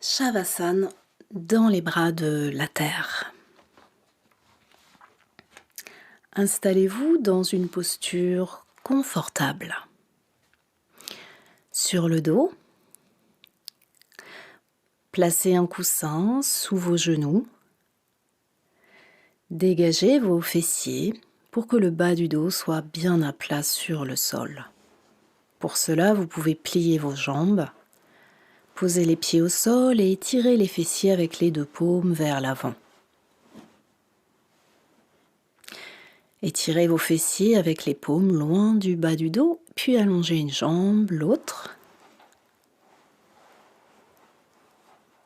Shavasana dans les bras de la terre. Installez-vous dans une posture confortable. Sur le dos, placez un coussin sous vos genoux. Dégagez vos fessiers pour que le bas du dos soit bien à plat sur le sol. Pour cela, vous pouvez plier vos jambes, poser les pieds au sol et étirer les fessiers avec les deux paumes vers l'avant. Étirez vos fessiers avec les paumes loin du bas du dos, puis allongez une jambe, l'autre.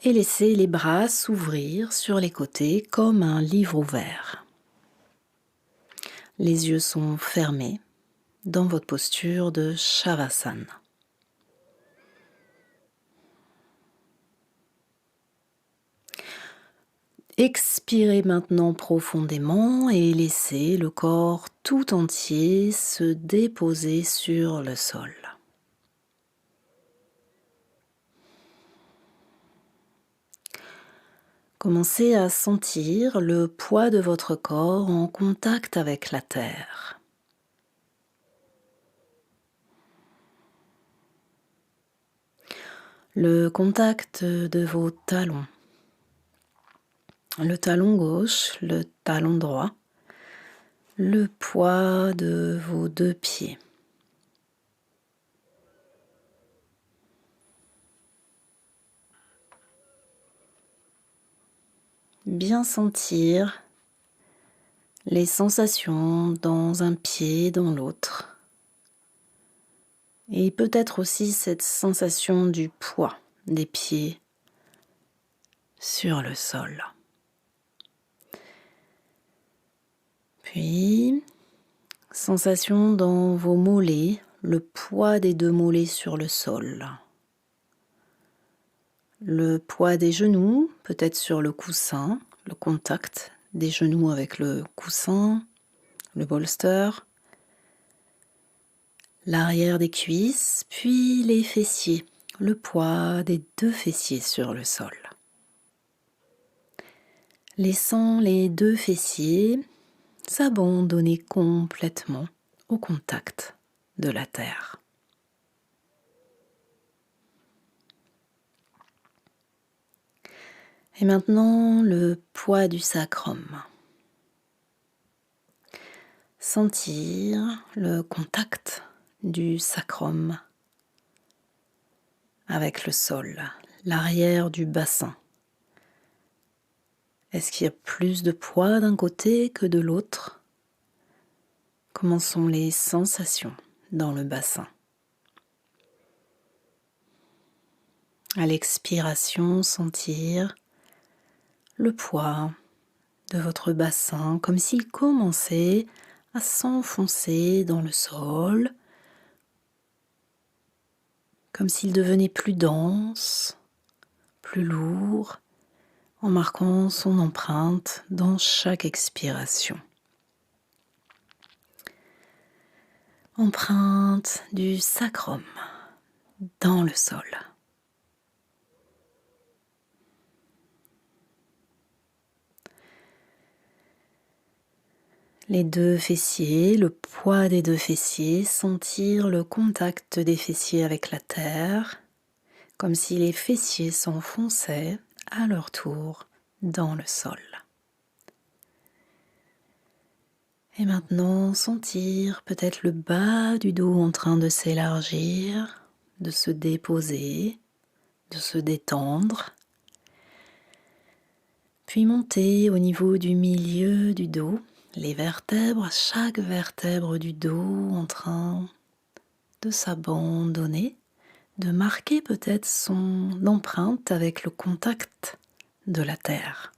Et laissez les bras s'ouvrir sur les côtés comme un livre ouvert. Les yeux sont fermés dans votre posture de Shavasana. Expirez maintenant profondément et laissez le corps tout entier se déposer sur le sol. Commencez à sentir le poids de votre corps en contact avec la terre. Le contact de vos talons. Le talon gauche, le talon droit, le poids de vos deux pieds. Bien sentir les sensations dans un pied, dans l'autre. Et peut-être aussi cette sensation du poids des pieds sur le sol. Puis, sensation dans vos mollets, le poids des deux mollets sur le sol. Le poids des genoux, peut-être sur le coussin, le contact des genoux avec le coussin, le bolster. L'arrière des cuisses, puis les fessiers, le poids des deux fessiers sur le sol. Laissant les deux fessiers s'abandonner complètement au contact de la terre. Et maintenant, le poids du sacrum. Sentir le contact du sacrum avec le sol, l'arrière du bassin. Est-ce qu'il y a plus de poids d'un côté que de l'autre ? Comment sont les sensations dans le bassin ? À l'expiration, sentir le poids de votre bassin comme s'il commençait à s'enfoncer dans le sol, comme s'il devenait plus dense, plus lourd, en marquant son empreinte dans chaque expiration. Empreinte du sacrum dans le sol. Les deux fessiers, le poids des deux fessiers, sentir le contact des fessiers avec la terre, comme si les fessiers s'enfonçaient à leur tour dans le sol. Et maintenant, sentir peut-être le bas du dos en train de s'élargir, de se déposer, de se détendre, puis monter au niveau du milieu du dos, les vertèbres, chaque vertèbre du dos en train de s'abandonner, de marquer peut-être son empreinte avec le contact de la terre.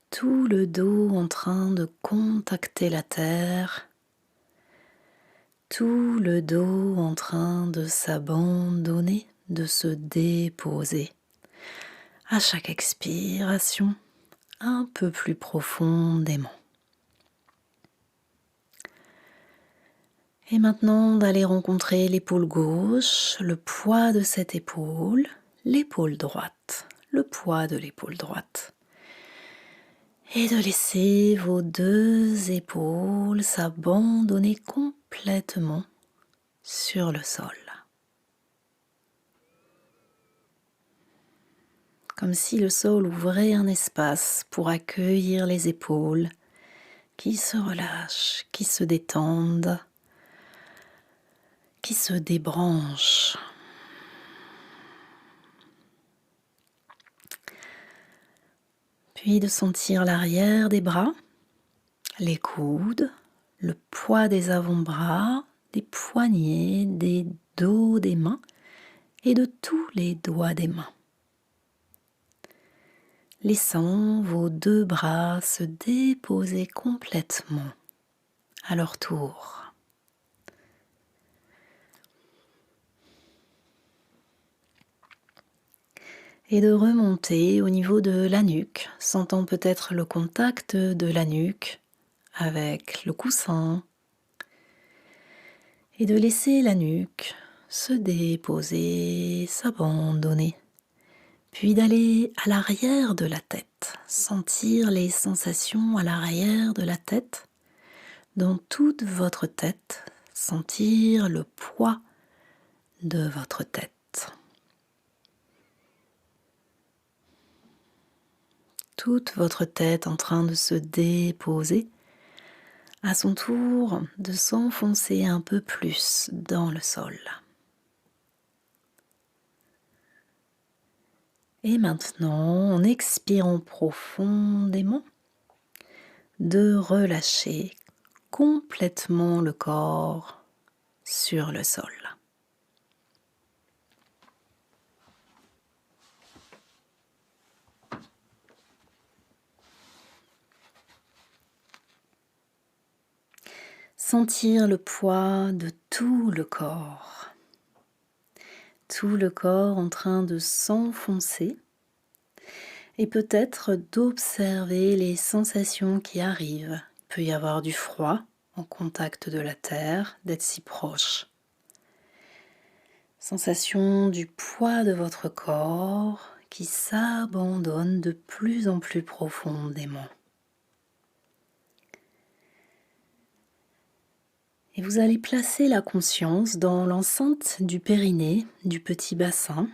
Tout le dos en train de contacter la terre, tout le dos en train de s'abandonner, de se déposer. À chaque expiration, un peu plus profondément. Et maintenant d'aller rencontrer l'épaule gauche, le poids de cette épaule, l'épaule droite, le poids de l'épaule droite. Et de laisser vos deux épaules s'abandonner complètement sur le sol. Comme si le sol ouvrait un espace pour accueillir les épaules qui se relâchent, qui se détendent, qui se débranchent. Puis de sentir l'arrière des bras, les coudes, le poids des avant-bras, des poignets, des dos des mains et de tous les doigts des mains. Laissant vos deux bras se déposer complètement à leur tour. Et de remonter au niveau de la nuque, sentant peut-être le contact de la nuque avec le coussin. Et de laisser la nuque se déposer, s'abandonner. Puis d'aller à l'arrière de la tête, sentir les sensations à l'arrière de la tête, dans toute votre tête, sentir le poids de votre tête. Toute votre tête en train de se déposer, à son tour de s'enfoncer un peu plus dans le sol. Et maintenant, en expirant profondément, de relâcher complètement le corps sur le sol. Sentir le poids de tout le corps en train de s'enfoncer et peut-être d'observer les sensations qui arrivent. Il peut y avoir du froid en contact de la terre, d'être si proche. Sensation du poids de votre corps qui s'abandonne de plus en plus profondément. Et vous allez placer la conscience dans l'enceinte du périnée, du petit bassin.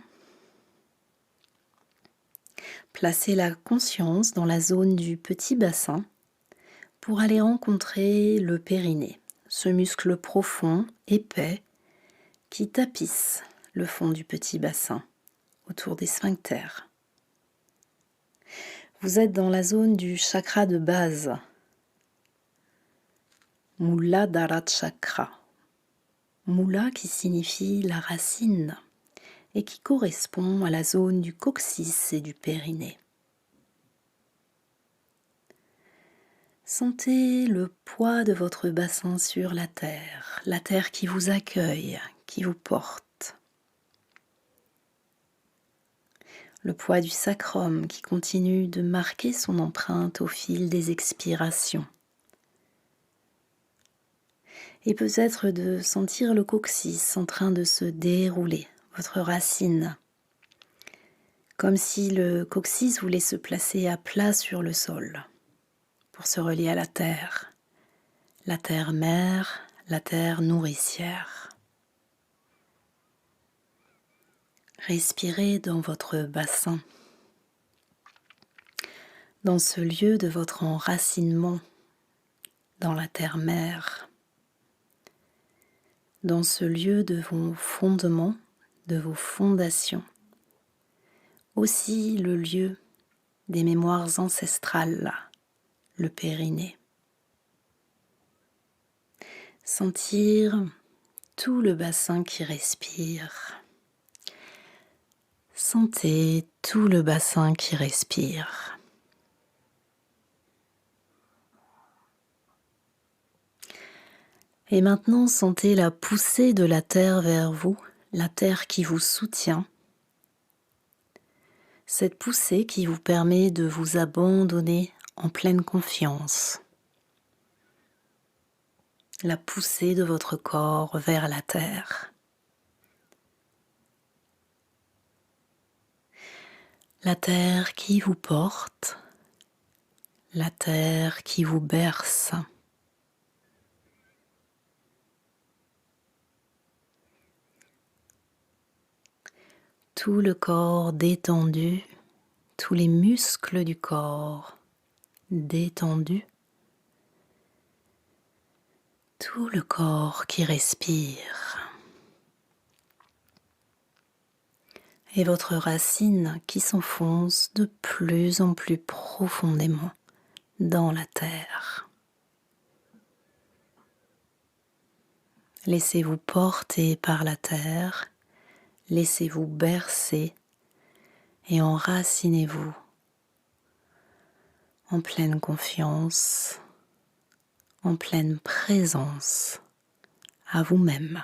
Placez la conscience dans la zone du petit bassin pour aller rencontrer le périnée, ce muscle profond, épais, qui tapisse le fond du petit bassin, autour des sphincters. Vous êtes dans la zone du chakra de base, Muladhara Chakra. Mula qui signifie la racine et qui correspond à la zone du coccyx et du périnée. Sentez le poids de votre bassin sur la terre qui vous accueille, qui vous porte. Le poids du sacrum qui continue de marquer son empreinte au fil des expirations. Et peut-être de sentir le coccyx en train de se dérouler, votre racine. Comme si le coccyx voulait se placer à plat sur le sol, pour se relier à la terre mère, la terre nourricière. Respirez dans votre bassin, dans ce lieu de votre enracinement, dans la terre mère. Dans ce lieu de vos fondements, de vos fondations, aussi le lieu des mémoires ancestrales, le périnée. Sentir tout le bassin qui respire. Sentez tout le bassin qui respire. Et maintenant, sentez la poussée de la terre vers vous, la terre qui vous soutient. Cette poussée qui vous permet de vous abandonner en pleine confiance. La poussée de votre corps vers la terre. La terre qui vous porte, la terre qui vous berce. Tout le corps détendu, tous les muscles du corps détendus, tout le corps qui respire. Et votre racine qui s'enfonce de plus en plus profondément dans la terre. Laissez-vous porter par la terre, laissez-vous bercer et enracinez-vous en pleine confiance, en pleine présence à vous-même.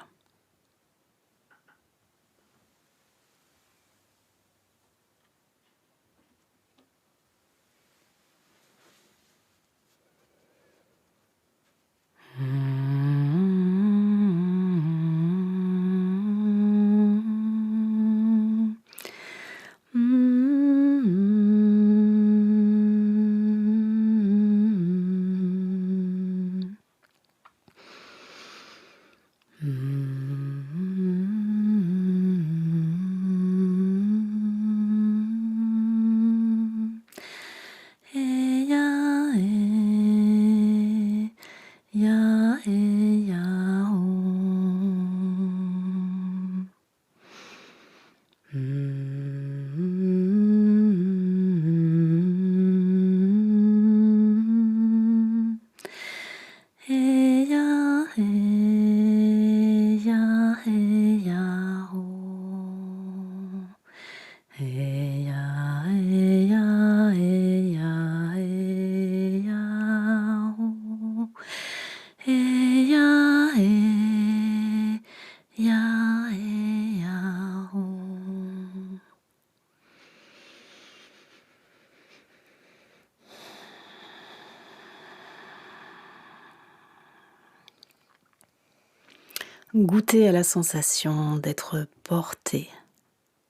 Goûtez à la sensation d'être porté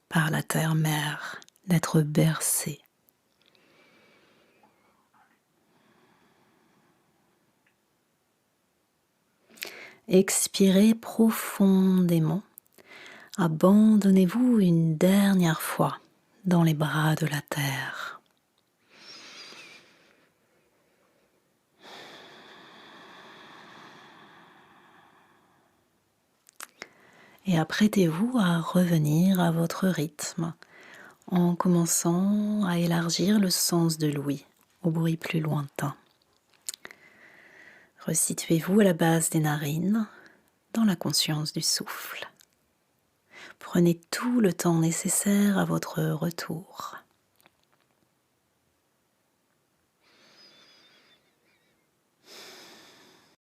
par la terre-mère, d'être bercé. Expirez profondément. Abandonnez-vous une dernière fois dans les bras de la terre. Et apprêtez-vous à revenir à votre rythme en commençant à élargir le sens de l'ouïe au bruit plus lointain. Resituez-vous à la base des narines dans la conscience du souffle. Prenez tout le temps nécessaire à votre retour.